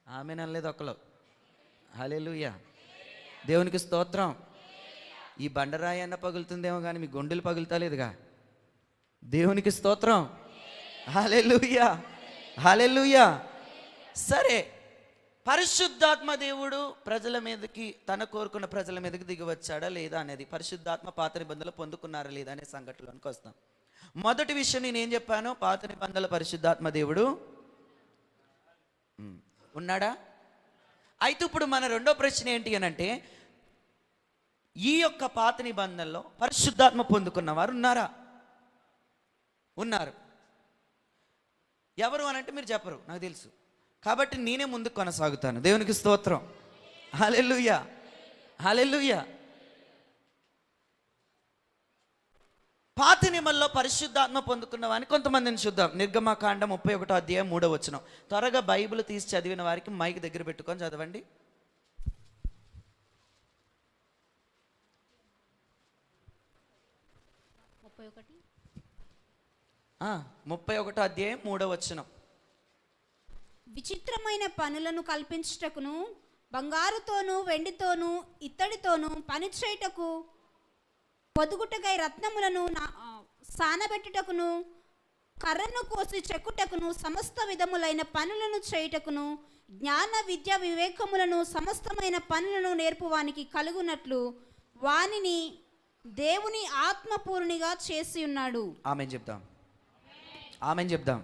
ఆమె అనలేదు ఒకళ్ళు. హల్లెలూయా, దేవునికి స్తోత్రం. ఈ బండరాయి అన్న పగులుతుందేమో కానీ మీ గుండెలు పగులుతలేదుగా. దేవునికి స్తోత్రం. హల్లెలూయా, హల్లెలూయా. సరే, పరిశుద్ధాత్మ దేవుడు ప్రజల మీదకి, తన కోరుకున్న ప్రజల మీదకి దిగి వచ్చాడా లేదా అనేది, పరిశుద్ధాత్మ పాత నిబంధనలు పొందుకున్నారా లేదా అనే సంఘటనలోనికి వస్తాం. మొదటి విషయం నేనేం చెప్పాను, పాత నిబంధనల పరిశుద్ధాత్మ దేవుడు ఉన్నాడా? అయితే ఇప్పుడు మన రెండో ప్రశ్న ఏంటి అని అంటే, ఈ యొక్క పాత నిబంధనలో పరిశుద్ధాత్మ పొందుకున్న వారు ఉన్నారా? ఉన్నారు. ఎవరు అని అంటే మీరు చెప్పరు, నాకు తెలుసు. కాబట్టి నేనే ముందుకు కొనసాగుతాను. దేవునికి స్తోత్రం. హల్లెలూయా, హల్లెలూయా. పాత నిబంధనలో పరిశుద్ధాత్మ పొందుకున్న వారిని కొంతమందిని చూద్దాం. నిర్గమకాండం 31వ అధ్యాయం 3వ వచనం. త్వరగా బైబిల్ తీసి చదివిన వారికి మైక్ దగ్గర పెట్టుకొని చదవండి. 31వ అధ్యాయం 3వ వచనం. విచిత్రమైన పనులను కల్పించుటకును, బంగారుతోను వెండితోను ఇత్తడితోను పని చేయుటకు, పొదుగుటకై రత్నములను సానబెట్టుటకును, కర్రను కోసి చెక్కుటకును, సమస్త విధములైన పనులను చేయుటకును, జ్ఞాన విద్య వివేకములను సమస్తమైన పనులను నేర్పువానికి కలుగునట్లు వానిని దేవుని ఆత్మపూర్ణిగా చేసి ఉన్నాడు. ఆమేన్ చెప్దాం, ఆమేన్ చెప్దాం,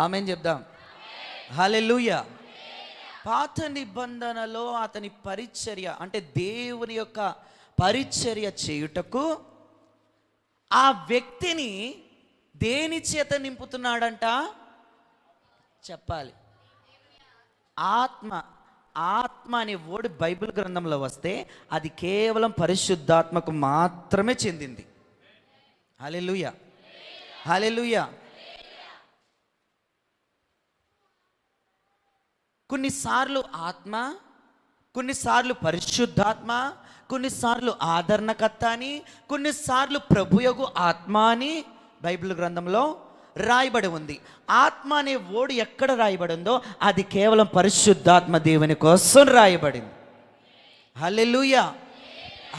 ఆమేన్ చెప్దాం. హల్లెలూయా. పాత నిబంధనలో అతని పరిచర్య అంటే దేవుని యొక్క పరిచర్య చేయుటకు ఆ వ్యక్తిని దేని చేత నింపుతున్నాడంట చెప్పాలి. ఆత్మ. ఆత్మ అనే వర్డ్ బైబిల్ గ్రంథంలో వస్తే అది కేవలం పరిశుద్ధాత్మకు మాత్రమే చెందింది. హల్లెలూయా, హల్లెలూయా. కొన్నిసార్లు ఆత్మ, కొన్నిసార్లు పరిశుద్ధాత్మ, కొన్నిసార్లు ఆదరణకర్త అని, కొన్నిసార్లు ప్రభుయగు ఆత్మ అని బైబిల్ గ్రంథంలో రాయబడి ఉంది. ఆత్మ అనే వర్డ్ ఎక్కడ రాయబడిందో అది కేవలం పరిశుద్ధాత్మ దేవుని కోసం రాయబడింది. హల్లెలూయా,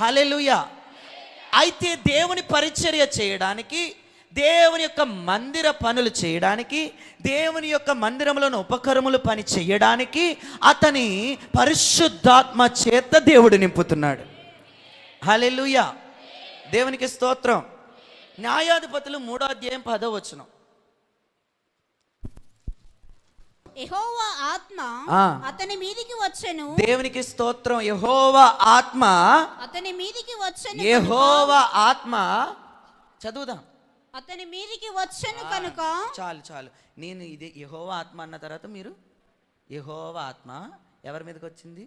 హల్లెలూయా. అయితే దేవుని పరిచర్య చేయడానికి, దేవుని యొక్క మందిర పనులు చేయడానికి, దేవుని యొక్క మందిరంలోని ఉపకరములు పని చేయడానికి అతని పరిశుద్ధాత్మ చేత దేవుడు నింపుతున్నాడు. హల్లెలూయా, దేవునికి స్తోత్రం. న్యాయాధిపతులు 3వ అధ్యాయం 10వ వచనం. యెహోవా ఆత్మ అతని మీదికి వచ్చెను. దేవునికి స్తోత్రం. యెహోవా ఆత్మ అతని మీదికి వచ్చెను. యెహోవా ఆత్మ చదువుదాం. అతని మీదికి వచ్చెను కనుక. చాలు చాలు. నేను ఇది యెహోవా ఆత్మ అన్న తర్వాత మీరు యెహోవా ఆత్మ ఎవరి మీదకి వచ్చింది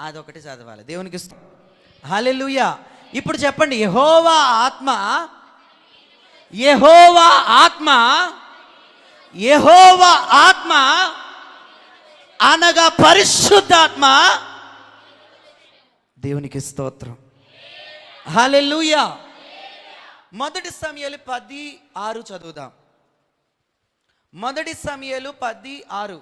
అదొకటి చదవాలి. దేవునికి హల్లెలూయా. ఇప్పుడు చెప్పండి, యెహోవా ఆత్మ యెహోవా ఆత్మ, యెహోవా ఆత్మ అనగా పరిశుద్ధాత్మ. దేవునికి స్తోత్రం. హల్లెలూయా. మొదటి సమూయేలు 10:6 చదువుదాం. మొదటి సమూయేలు 10:6.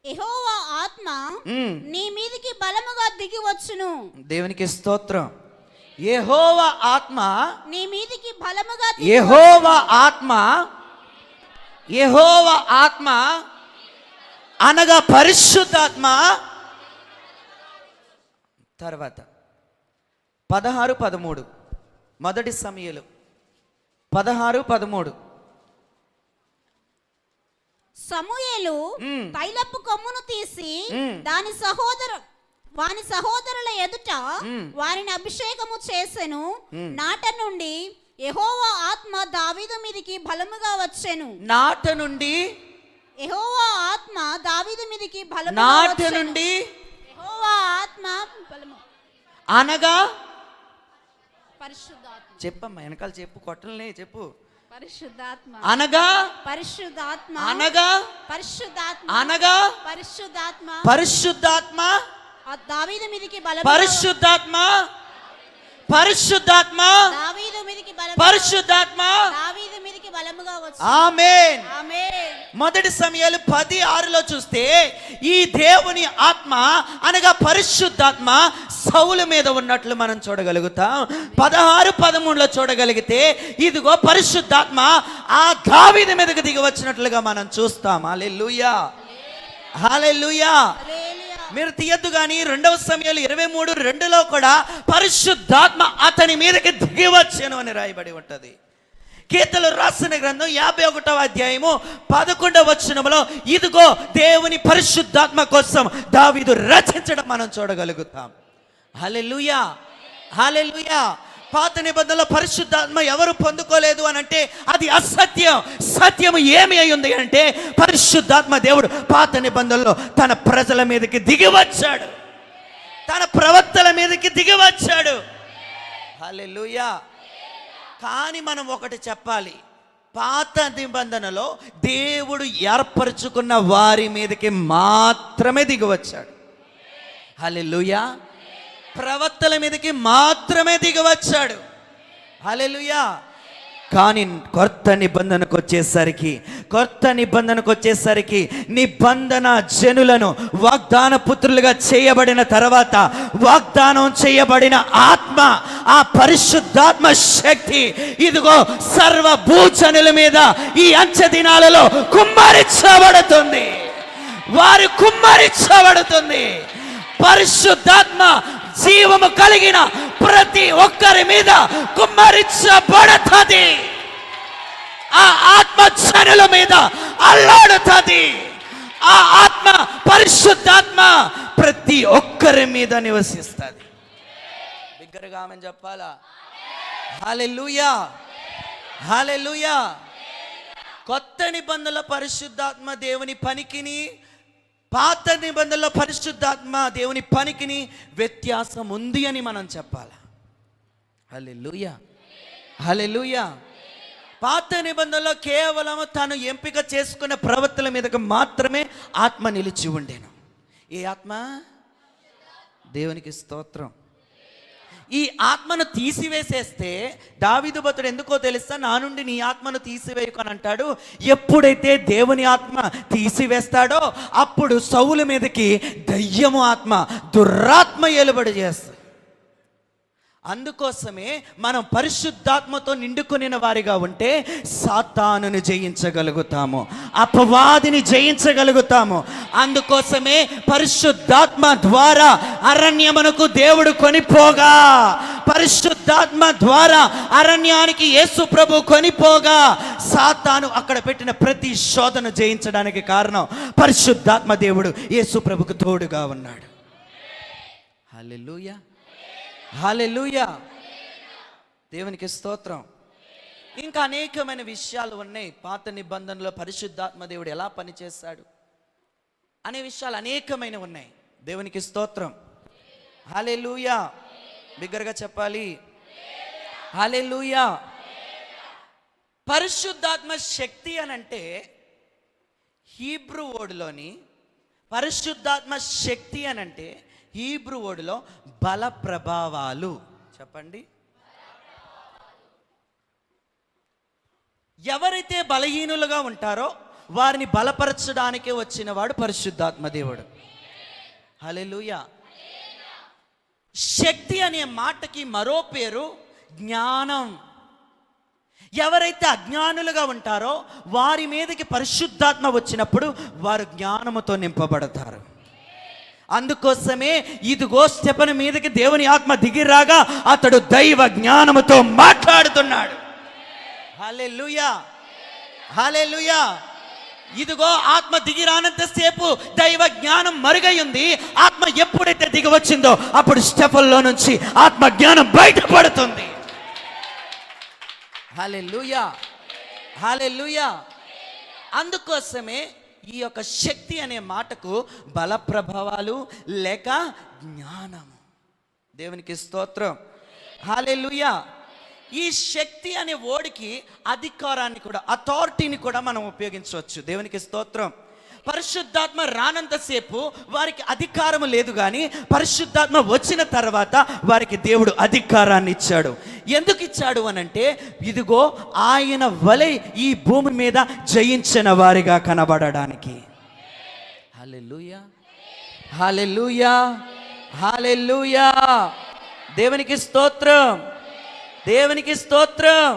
యెహోవా ఆత్మ నీ మీదికి బలముగా దిగి వచ్చును. దేవునికి స్తోత్రం. యెహోవా ఆత్మ నీ మీదికి బలముగా యెహోవా ఆత్మ, యెహోవా ఆత్మ అనగా పరిశుద్ధాత్మ. తర్వాత 16-13. మొదటి సమూయేలు 16-13. సమూయేలు తైలపు కొమ్మును తీసి వాని సహోదరుల ఎదుట వారిని అభిషేకము చేసెను. నాట నుండి యెహోవా ఆత్మ దావీదు మీదికి బలముగా వచ్చెను. నాట నుండి యెహోవా ఆత్మ దావీదు మీదికి బలముగా నాట వచ్చెను. నుండి యెహోవా ఆత్మ బలము అనగా పరిశుద్ధాత్మ. చెప్పమ్మా, వెనకాల చెప్పు, కొట్టలనే చెప్పు. పరిశుద్ధాత్మ అనగా పరిశుద్ధాత్మ అనగా పరిశుద్ధాత్మ అనగా పరిశుద్ధాత్మ పరిశుద్ధాత్మ దావీదు మీదికి పరిశుద్ధాత్మ పరిశుద్ధాత్మ దావీదు మీదికి పరిశుద్ధాత్మ దావీదు మీదికి బలముగా వచ్చెను. ఆమేన్. ఆమేన్. మొదటి సమూయేలు 10:6లో చూస్తే ఈ దేవుని ఆత్మ అనగా పరిశుద్ధాత్మ సౌలు మీద ఉన్నట్లు మనం చూడగలుగుతాం. 16-13లో చూడగలిగితే ఇదిగో పరిశుద్ధాత్మ ఆ దావీదు మీదకి దిగి వచ్చినట్లుగా మనం చూస్తాం. హల్లెలూయా, హల్లెలూయా. మీరు తీయద్దు కానీ 2వ సమూయేలు 23:2లో కూడా పరిశుద్ధాత్మ అతని మీదకి దిగి వచ్చెను అని రాయబడి ఉంటది. కీర్తనలు రాసిన గ్రంథం 51వ అధ్యాయము 11వ వచనములో ఇదిగో దేవుని పరిశుద్ధాత్మ కోసం దావీదు రచించడం మనం చూడగలుగుతాం. హల్లెలూయా, హల్లెలూయా. పాత నిబంధనలో పరిశుద్ధాత్మ ఎవరు పొందుకోలేదు అని అంటే అది అసత్యం. సత్యము ఏమి అయి ఉంది అంటే పరిశుద్ధాత్మ దేవుడు పాత నిబంధనలో తన ప్రజల మీదకి దిగి వచ్చాడు, తన ప్రవక్తల మీదకి దిగి వచ్చాడు. హల్లెలూయా. కానీ మనం ఒకటి చెప్పాలి, పాత నిబంధనలో దేవుడు ఏర్పరచుకున్న వారి మీదకి మాత్రమే దిగి వచ్చాడు. హల్లెలూయా. ప్రవక్తల మీదకి మాత్రమే దిగి వచ్చాడు. హల్లెలూయా. కానీ కొత్త నిబంధనకు వచ్చేసరికి నిబంధన జనులను వాగ్దాన పుత్రులుగా చేయబడిన తర్వాత వాగ్దానం చేయబడిన ఆత్మ, ఆ పరిశుద్ధాత్మ శక్తి ఇదిగో సర్వ భూజనుల మీద ఈ అంచె దినాలలో కుమ్మరించబడుతుంది. వారు కుమ్మరించబడుతుంది. పరిశుద్ధాత్మ జీవము కలిగిన ప్రతి ఒక్కరి మీద కుమ్మరించబడుతుంది. ఆ ఆత్మ జనుల మీద అల్లాడుతుంది. ఆ ఆత్మ పరిశుద్ధాత్మ ప్రతి ఒక్కరి మీద నివసిస్తుంది. బిగ్గరగా ఆమేన్ చెప్పాలా? హల్లెలూయా, హల్లెలూయా. కొత్త నిబంధనల పరిశుద్ధాత్మ దేవుని పనికిని, పాత నిబంధనలో పరిశుద్ధాత్మ దేవుని పనికిని వ్యత్యాసం ఉంది అని మనం చెప్పాలి. హల్లెలూయా, హల్లెలూయా. పాత నిబంధనలో కేవలం తను ఎంపిక చేసుకున్న ప్రవక్తల మీదకి మాత్రమే ఆత్మ నిలిచి ఉండేను. ఈ ఆత్మ దేవునికి స్తోత్రం. ఈ ఆత్మను తీసివేసేస్తే దావీదు భక్తుడు ఎందుకో తెలుసా, నా నుండి నీ ఆత్మను తీసివేయకని అంటాడు. ఎప్పుడైతే దేవుని ఆత్మ తీసివేస్తాడో అప్పుడు సౌలు మీదకి దయ్యము ఆత్మ, దురాత్మ ఏలుబడి చేస్తుంది. అందుకోసమే మనం పరిశుద్ధాత్మతో నిండుకొనిన వారిగా ఉంటే సాతానుని జయించగలుగుతాము, అపవాదిని జయించగలుగుతాము. అందుకోసమే పరిశుద్ధాత్మ ద్వారా అరణ్యమునకు దేవుడు కొనిపోగా, పరిశుద్ధాత్మ ద్వారా అరణ్యానికి యేసు ప్రభు కొనిపోగా సాతాను అక్కడ పెట్టిన ప్రతి శోధన జయించడానికి కారణం పరిశుద్ధాత్మ దేవుడు యేసు ప్రభుకు తోడుగా ఉన్నాడు. హల్లెలూయా, హల్లెలూయా. దేవునికి స్తోత్రం. ఇంకా అనేకమైన విషయాలు ఉన్నాయి. పాత నిబంధనలో పరిశుద్ధాత్మ దేవుడు ఎలా పనిచేస్తాడు అనే విషయాలు అనేకమైన ఉన్నాయి. దేవునికి స్తోత్రం. హల్లెలూయా. బిగ్గరగా చెప్పాలి. హల్లెలూయా. పరిశుద్ధాత్మ శక్తి అనంటే హీబ్రూ వర్డ్లోని పరిశుద్ధాత్మ శక్తి అనంటే హీబ్రూ వర్డ్లో బల ప్రభావాలు. చెప్పండి. ఎవరైతే బలహీనులుగా ఉంటారో వారిని బలపరచడానికే వచ్చినవాడు పరిశుద్ధాత్మ దేవుడు. హల్లెలూయా. శక్తి అనే మాటకి మరో పేరు జ్ఞానం. ఎవరైతే అజ్ఞానులుగా ఉంటారో వారి మీదకి పరిశుద్ధాత్మ వచ్చినప్పుడు వారు జ్ఞానముతో నింపబడతారు. అందుకోసమే ఇదిగో స్టెఫను మీదకి దేవుని ఆత్మ దిగిరాగా అతడు దైవ జ్ఞానముతో మాట్లాడుతున్నాడు. హల్లెలూయా, హల్లెలూయా. ఇదిగో ఆత్మ దిగిరానంతసేపు దైవ జ్ఞానం మరుగైంది. ఆత్మ ఎప్పుడైతే దిగి వచ్చిందో అప్పుడు స్టెఫన్లో నుంచి ఆత్మ జ్ఞానం బయటపడుతుంది. హల్లెలూయా, హల్లెలూయా. అందుకోసమే ఈ యొక్క శక్తి అనే మాటకు బల ప్రభావాలు లేక జ్ఞానము. దేవునికి స్తోత్రం. హల్లెలూయా. ఈ శక్తి అనే ఓడికి అధికారాన్ని కూడా, అథారిటీని కూడా మనం ఉపయోగించవచ్చు. దేవునికి స్తోత్రం. పరిశుద్ధాత్మ రానంతసేపు వారికి అధికారం లేదు, కానీ పరిశుద్ధాత్మ వచ్చిన తర్వాత వారికి దేవుడు అధికారాన్ని ఇచ్చాడు. ఎందుకు ఇచ్చాడు అనంటే ఇదిగో ఆయన వలె ఈ భూమి మీద జయించిన వారిగా కనబడడానికి. హల్లెలూయా, హల్లెలూయా, హల్లెలూయా. దేవునికి స్తోత్రం, దేవునికి స్తోత్రం.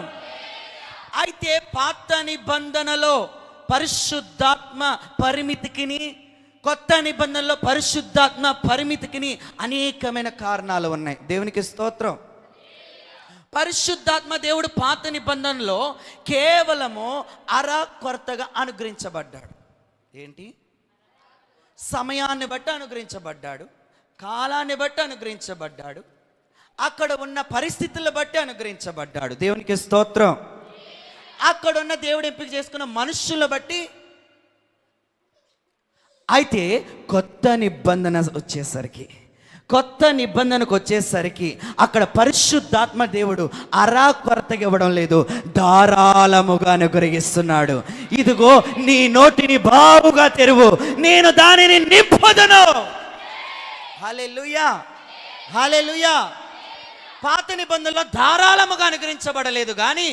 అయితే పాత నిబంధనలో పరిశుద్ధాత్మ పరిమితికిని, కొత్త నిబంధనలో పరిశుద్ధాత్మ పరిమితికిని అనేకమైన కారణాలు ఉన్నాయి. దేవునికి స్తోత్రం. పరిశుద్ధాత్మ దేవుడు పాత నిబంధనలో కేవలము కొరతగా అనుగ్రహించబడ్డాడు. ఏంటి? సమయాన్ని బట్టి అనుగ్రహించబడ్డాడు, కాలాన్ని బట్టి అనుగ్రహించబడ్డాడు, అక్కడ ఉన్న పరిస్థితులను బట్టి అనుగ్రహించబడ్డాడు. దేవునికి స్తోత్రం. అక్కడ ఉన్న దేవుడు ఎంపిక చేసుకున్న మనుషుల బట్టి. అయితే కొత్త నిబంధనకు వచ్చేసరికి అక్కడ పరిశుద్ధాత్మ దేవుడు కొరతగా ఇవ్వడం లేదు, ధారాళముగా అనుగ్రహిస్తున్నాడు. ఇదిగో నీ నోటిని బావుగా తెరువు, నేను దానిని నింపుదును. హల్లెలూయా, హల్లెలూయా. పాత నిబంధనలో ధారాళముగా అనుగ్రహించబడలేదు, కానీ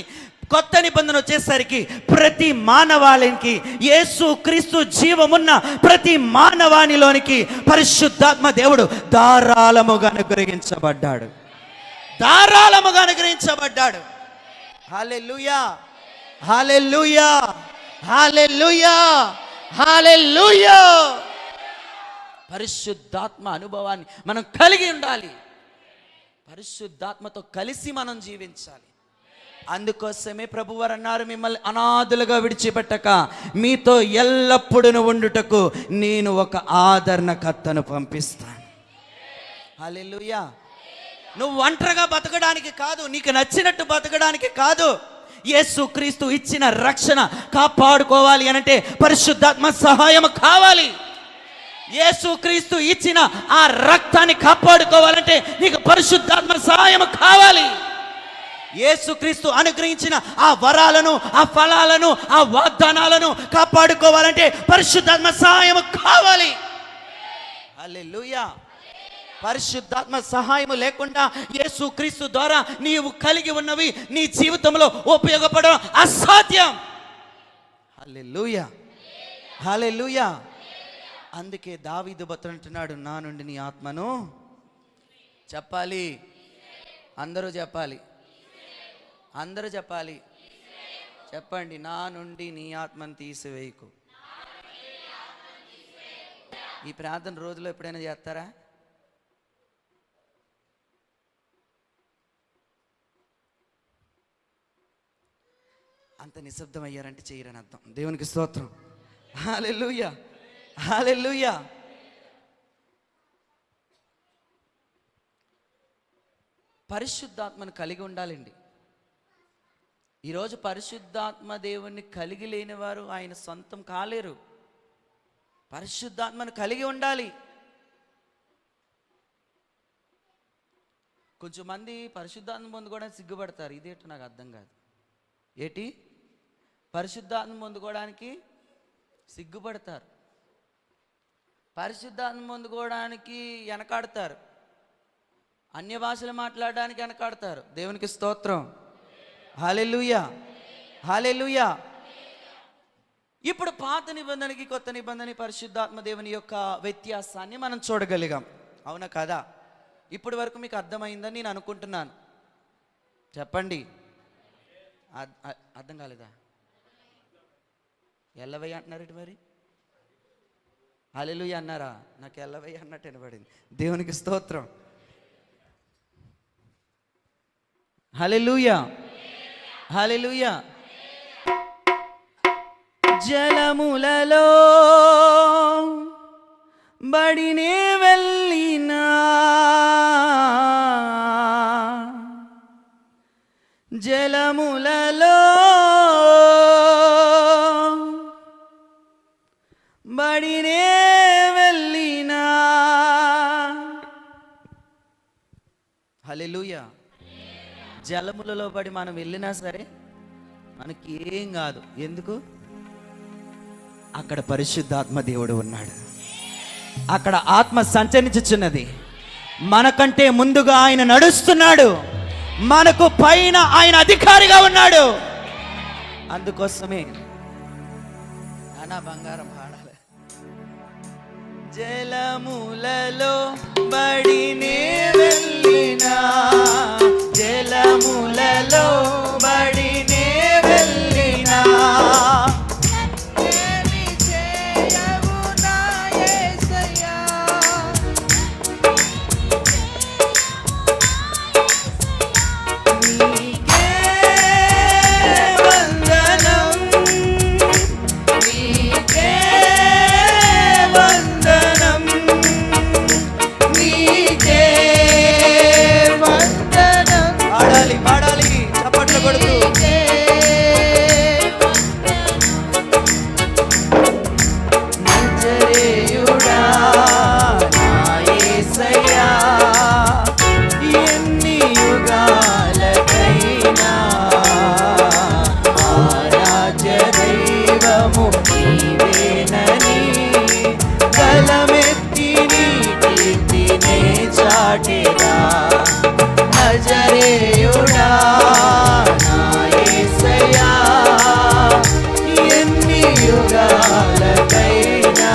కొత్త నిబంధన వచ్చేసరికి ప్రతి మానవాళికి, యేసు క్రీస్తు జీవమున్న ప్రతి మానవానిలోనికి పరిశుద్ధాత్మ దేవుడు ధారాళముగా అనుగ్రహించబడ్డాడు, ధారాళముగా అనుగ్రహించబడ్డాడు. హల్లెలూయా, హల్లెలూయా, హల్లెలూయా, హల్లెలూయా. పరిశుద్ధాత్మ అనుభవాన్ని మనం కలిగి ఉండాలి. పరిశుద్ధాత్మతో కలిసి మనం జీవించాలి. అందుకోసమే ప్రభువారు అన్నారు, మిమ్మల్ని అనాథులుగా విడిచిపెట్టక మీతో ఎల్లప్పుడూ ఉండుటకు నేను ఒక ఆదరణకర్తను పంపిస్తాను. హల్లెలూయా. నువ్వు ఒంటరిగా బతకడానికి కాదు, నీకు నచ్చినట్టు బతకడానికి కాదు. యేసు క్రీస్తు ఇచ్చిన రక్షణ కాపాడుకోవాలి అనంటే పరిశుద్ధాత్మ సహాయం కావాలి. యేసు క్రీస్తు ఇచ్చిన ఆ రక్తాన్ని కాపాడుకోవాలంటే నీకు పరిశుద్ధాత్మ సహాయం కావాలి. యేసుక్రీస్తు అనుగ్రహించిన ఆ వరాలను, ఆ ఫలాలను, ఆ వాగ్దానాలను కాపాడుకోవాలంటే పరిశుద్ధాత్మ సహాయం కావాలి. హల్లెలూయా. పరిశుద్ధాత్మ సహాయం లేకుండా యేసుక్రీస్తు ద్వారా నీవు కలిగి ఉన్నవి నీ జీవితంలో ఉపయోగపడడం అసాధ్యం. హల్లెలూయా, హల్లెలూయా. అందుకే దావీదు బతుకుంటున్నాడు, నా నుండి నీ ఆత్మను చెప్పాలి. అందరూ చెప్పాలి, అందరూ చెప్పాలి. చెప్పండి, నా నుండి నీ ఆత్మను తీసివేయకు. ఈ ప్రార్థన రోజులో ఎప్పుడైనా చేస్తారా? అంత నిశ్శబ్దం అయ్యారంటే చేయరని అర్థం. దేవునికి స్తోత్రం. హల్లెలూయా, హల్లెలూయా. పరిశుద్ధాత్మను కలిగి ఉండాలండి. ఈరోజు పరిశుద్ధాత్మ దేవుణ్ణి కలిగి లేని వారు ఆయన సొంతం కాలేరు. పరిశుద్ధాత్మను కలిగి ఉండాలి. కొంచెం మంది పరిశుద్ధాత్మ పొందుకోవడానికి సిగ్గుపడతారు. ఇదేంటో నాకు అర్థం కాదు. ఏటి పరిశుద్ధాత్మ పొందుకోవడానికి సిగ్గుపడతారు, పరిశుద్ధాత్మ పొందుకోవడానికి వెనకాడతారు, అన్య భాషలు మాట్లాడడానికి వెనకాడతారు. దేవునికి స్తోత్రం. హల్లెలూయా, హల్లెలూయా. ఇప్పుడు పాత నిబంధనకి కొత్త నిబంధన పరిశుద్ధాత్మ దేవుని యొక్క వ్యత్యాసాన్ని మనం చూడగలిగాం. అవునా కదా? ఇప్పటి వరకు మీకు అర్థమైందని నేను అనుకుంటున్నాను. చెప్పండి. అర్థం కాలేదా? ఎల్లవయ్య అంటున్నారేంటి మరి? హల్లెలూయా అన్నారా? నాకు ఎల్లవయ్య అన్నట్టు వినబడింది. దేవునికి స్తోత్రం. హల్లెలూయా, హల్లెలూయా. జలములలో బడినే వెళ్ళినా, జలములలో బడినే వెళ్ళినా. హల్లెలూయా. జలములలో పడి మనం వెళ్ళినా సరే మనకి ఏం కాదు. ఎందుకు? అక్కడ పరిశుద్ధాత్మ దేవుడు ఉన్నాడు. అక్కడ ఆత్మ సంచరించుచున్నది. మనకంటే ముందుగా ఆయన నడుస్తున్నాడు. మనకు పైన ఆయన అధికారిగా ఉన్నాడు. అందుకోసమే అనా బంగారం పాడాలి. జలములలో బడినే వెళ్ళినా, జలములలో బడినే వెళ్ళినా, నజరేయుడా నా యేసయ్యా, ఎన్ని యుగాలకైనా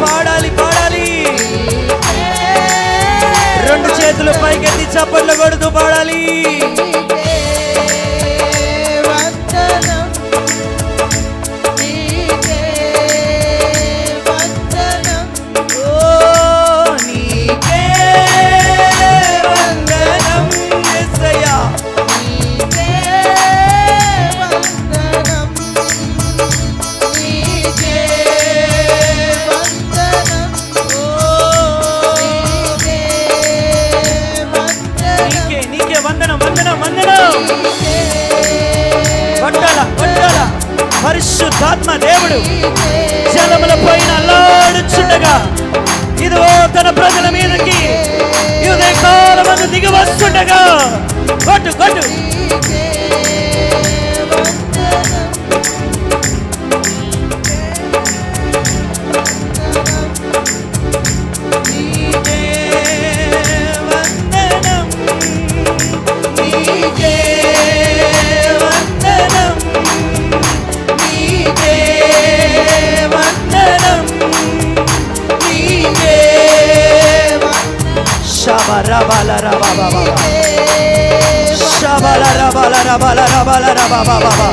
పాడాలి, పాడాలి. రెండు చేతులు పైకెత్తి చప్పట్లు కొడుతూ పాడాలి. పరిశుద్ధాత్మ దేవుడు జలముల పైన అల్లాడుచుండగా ఇదిగో తన ప్రజల మీదకి ఉదయ కాలమందు దిగి వస్తుండగా కొట్టు కొట్టు. Shabala raba baba, shabala raba raba raba raba baba,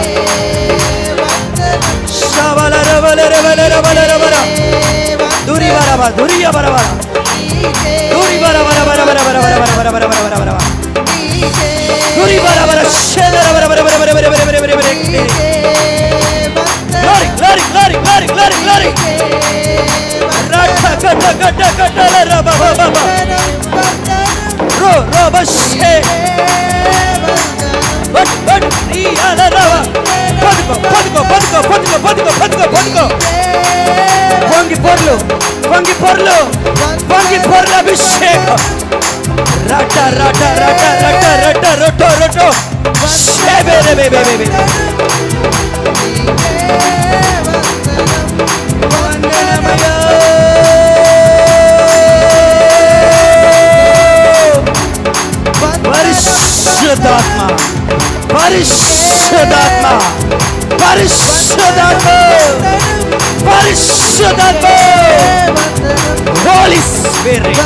shabala raba raba raba raba, duri bara duri bara bara, duri bara bara bara bara bara bara bara bara bara bara, duri bara bara shela bara bara bara bara bara bara bara bara. Glory, glory, glory, glory, glory, glory. Rata kata kata kata raba baba. Roba బషే పొంగి పొర్లు అభిషేకం రట రట రట రట రట రొటో రొటో పరిశుద్ధాత్మ పరిశుద్ధాత్మ పరిశుద్ధాత్మ పరిశుద్ధాత్మ Holy Spirit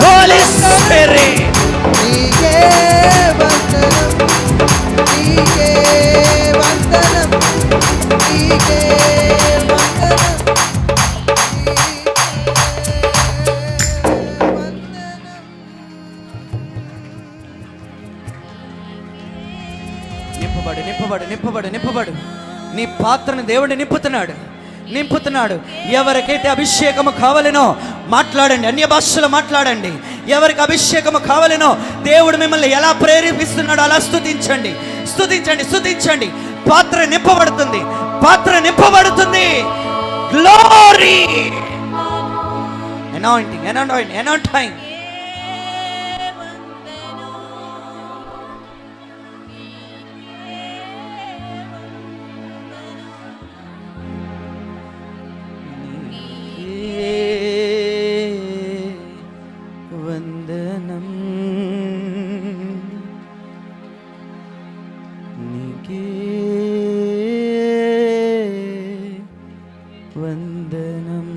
Holy Spirit నింపబడు నీ పాత్రను దేవుడు నింపుతున్నాడు. ఎవరికైతే అభిషేకము కావాలనో మాట్లాడండి, అన్య భాషలో మాట్లాడండి. ఎవరికి అభిషేకము కావాలనో దేవుడు మిమ్మల్ని ఎలా ప్రేరేపిస్తున్నాడో అలా స్తుతించండి. పాత్ర నింపబడుతుంది. గ్లోరీ అనాయింటింగ్ వందనం నీకే వందనం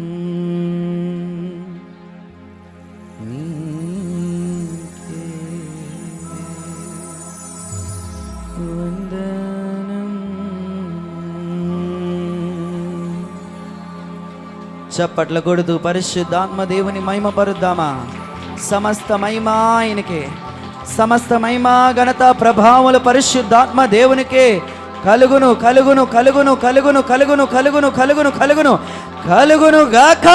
నీకే వందనం. చప్పట్ల కొడుతూ పరిశుద్ధాత్మ దేవుని మహిమ పరుద్దామా. సమస్త మహిమ ఆయనకే, సమస్త మహిమ ఘనత ప్రభావములు పరిశుద్ధాత్మ దేవునికే కలుగును కలుగును కలుగును కలుగును కలుగును కలుగును కలుగును కలుగును కలుగును గాక.